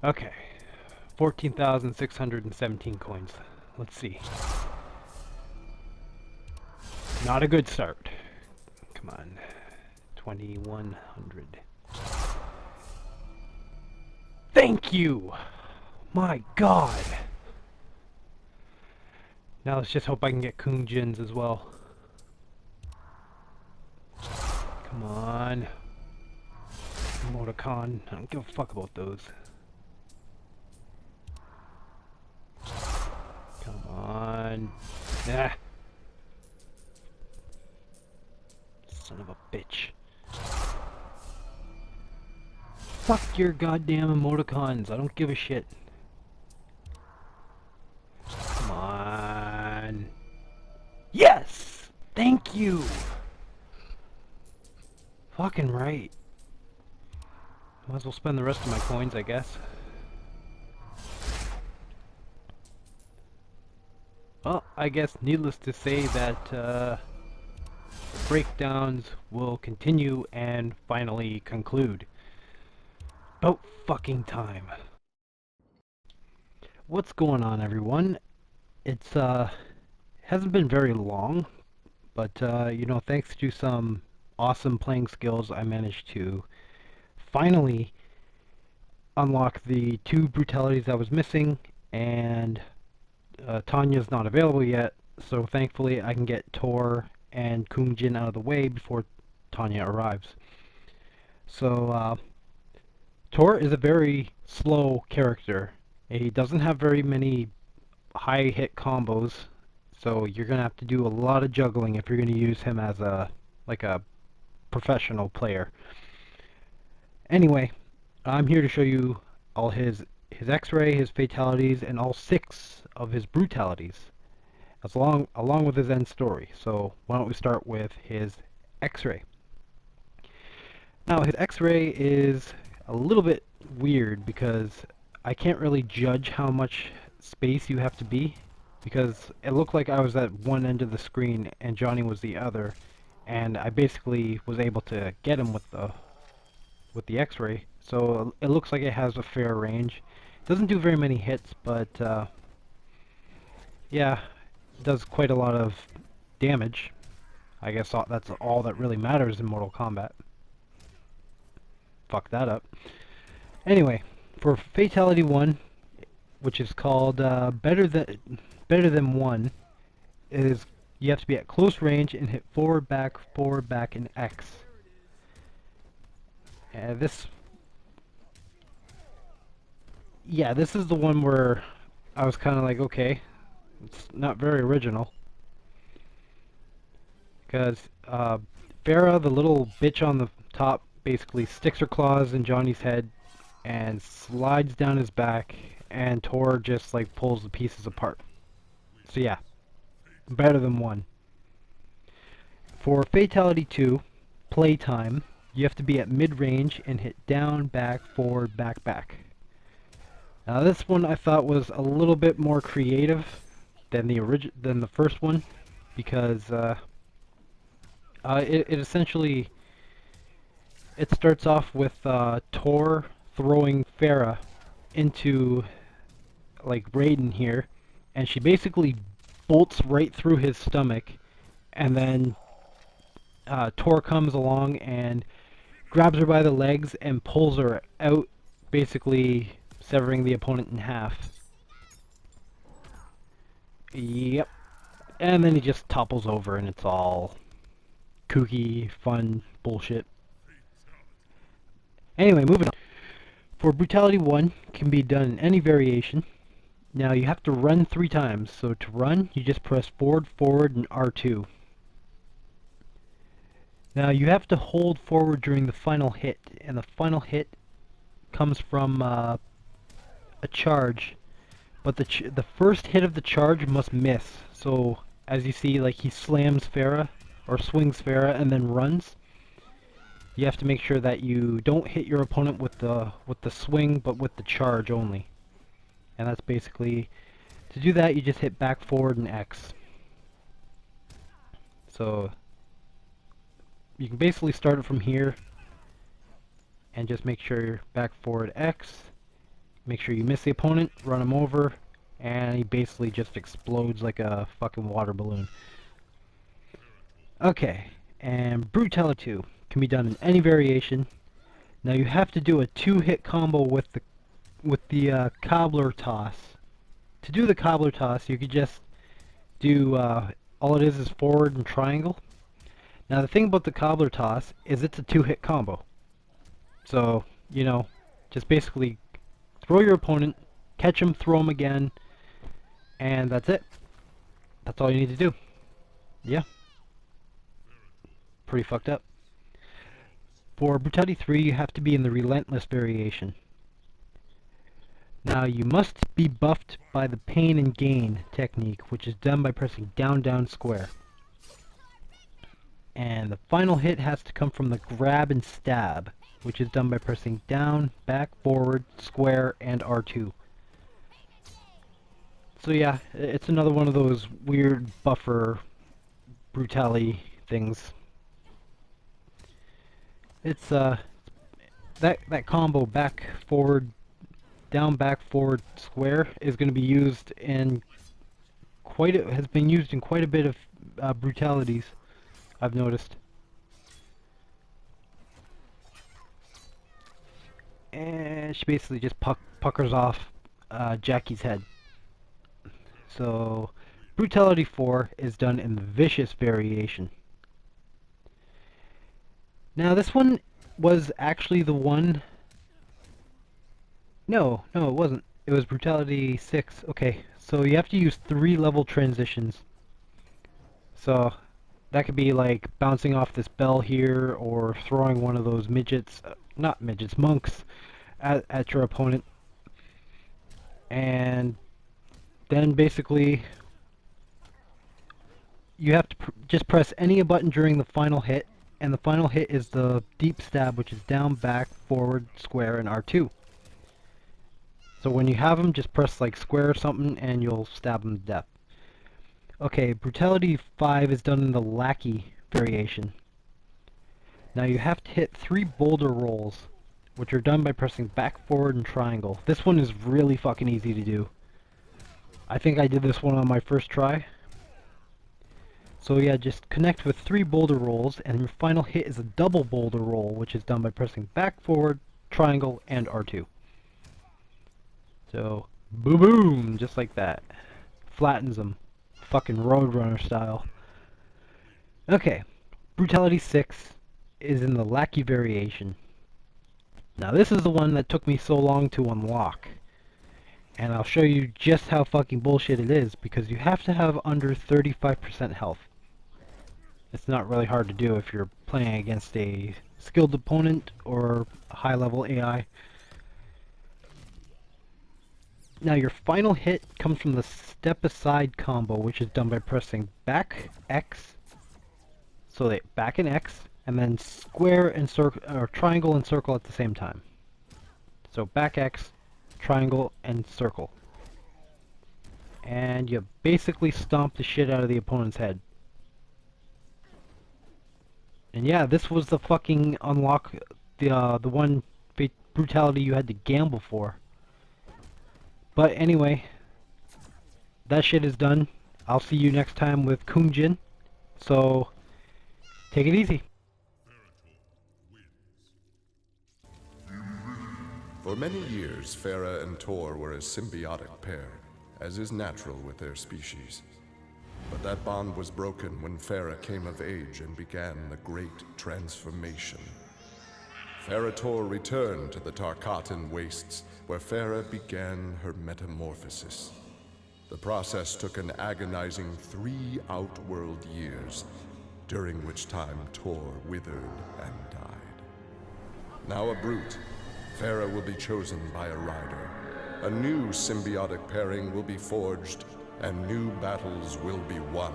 Okay, 14,617 coins. Let's see. Not a good start. Come on. 2,100. Thank you! My god! Now let's just hope I can get Kunjins as well. Come on. Emoticon. I don't give a fuck about those. Come on. Nah. Son of a bitch. Fuck your goddamn emoticons. I don't give a shit. Come on. Yes! Thank you! Fucking right. Might as well spend the rest of my coins, I guess. Well, I guess needless to say that the breakdowns will continue and finally conclude. About fucking time. What's going on, everyone? It's hasn't been very long, but you know, thanks to some awesome playing skills, I managed to finally unlock the 2 brutalities I was missing, and Tanya's not available yet, so thankfully I can get Torr and Kungjin out of the way before Tanya arrives. So Torr is a very slow character. He doesn't have very many high hit combos, so you're gonna have to do a lot of juggling if you're gonna use him as a professional player. Anyway, I'm here to show you all his X-ray, his fatalities, and all 6 of his brutalities, along with his end story. So why don't we start with his X-ray? Now his X-ray is a little bit weird because I can't really judge how much space you have to be, because it looked like I was at one end of the screen and Johnny was the other, and I basically was able to get him with the X-ray, so it looks like it has a fair range. It doesn't do very many hits, but yeah, it does quite a lot of damage. I guess that's all that really matters in Mortal Kombat. Fuck that up. Anyway, for Fatality 1, which is called better than 1, is you have to be at close range and hit forward, back, and X. This is the one where I was kind of like, okay, it's not very original. Because Ferra, the little bitch on the top, basically sticks her claws in Johnny's head and slides down his back, and Torr just like pulls the pieces apart. So yeah, better than 1. For Fatality 2, Playtime, you have to be at mid-range and hit down, back, forward, back. Now this one I thought was a little bit more creative than the first one, because it essentially starts off with Torr throwing Ferra into like Raiden here, and she basically bolts right through his stomach, and then Torr comes along and grabs her by the legs and pulls her out, basically severing the opponent in half. Yep. And then he just topples over and it's all kooky, fun bullshit. Anyway, moving on. For Brutality 1, can be done in any variation. Now you have to run 3 times, so to run, you just press forward, and R2. Now you have to hold forward during the final hit, and the final hit comes from a charge, but the first hit of the charge must miss. So as you see, like, he slams Ferra, or swings Ferra, and then runs. You have to make sure that you don't hit your opponent with the swing, but with the charge only. And that's basically, to do that, you just hit back, forward, and X. So you can basically start it from here and just make sure you're back, forward, X, Make sure you miss the opponent, run him over, and he basically just explodes like a fucking water balloon. Okay, and Brutality 2 can be done in any variation. Now you have to do a 2-hit combo with the cobbler toss. To do the cobbler toss, you could just do all it is forward and triangle. Now the thing about the cobbler toss is it's a 2-hit combo. So, you know, just basically throw your opponent, catch him, throw him again, and that's it. That's all you need to do. Yeah. Pretty fucked up. For Brutality 3, you have to be in the Relentless variation. Now, you must be buffed by the Pain and Gain technique, which is done by pressing down, down, square. And the final hit has to come from the Grab and Stab, which is done by pressing down, back, forward, square, and R2. So yeah, it's another one of those weird buffer brutality things. It's that combo back, forward, down, back, forward, square is going to be used in has been used in quite a bit of brutalities, I've noticed. And she basically just puckers off Jackie's head. So, Brutality 4 is done in the Vicious variation. Now, this one was actually the one... No, it wasn't. It was Brutality 6. Okay, so you have to use 3 level transitions. So, that could be like bouncing off this bell here, or throwing one of those midgets, not midgets, monks, at your opponent. And then basically, you have to just press any button during the final hit, and the final hit is the deep stab, which is down, back, forward, square, and R2. So when you have them, just press like square or something, and you'll stab them to death. Okay, Brutality 5 is done in the Lackey variation. Now you have to hit 3 boulder rolls, which are done by pressing back, forward, and triangle. This one is really fucking easy to do. I think I did this one on my first try. So yeah, just connect with 3 boulder rolls, and your final hit is a double boulder roll, which is done by pressing back, forward, triangle, and R2. So, boom boom, just like that. Flattens them. Fucking Roadrunner style. Okay, Brutality 6 is in the Lackey variation. Now this is the one that took me so long to unlock. And I'll show you just how fucking bullshit it is, because you have to have under 35% health. It's not really hard to do if you're playing against a skilled opponent or a high-level AI. Now your final hit comes from the Step Aside combo, which is done by pressing back X, so that back and X, and then square and circle, or triangle and circle at the same time. So back X, triangle, and circle. And you basically stomp the shit out of the opponent's head. And yeah, this was the fucking unlock, the one brutality you had to gamble for. But anyway, that shit is done. I'll see you next time with Kungjin. So, take it easy. For many years, Ferra and Torr were a symbiotic pair, as is natural with their species. But that bond was broken when Ferra came of age and began the Great Transformation. Ferra Torr returned to the Tarkatan Wastes, where Ferra began her metamorphosis. The process took an agonizing 3 outworld years, during which time Torr withered and died. Now a brute, Ferra will be chosen by a rider. A new symbiotic pairing will be forged, and new battles will be won.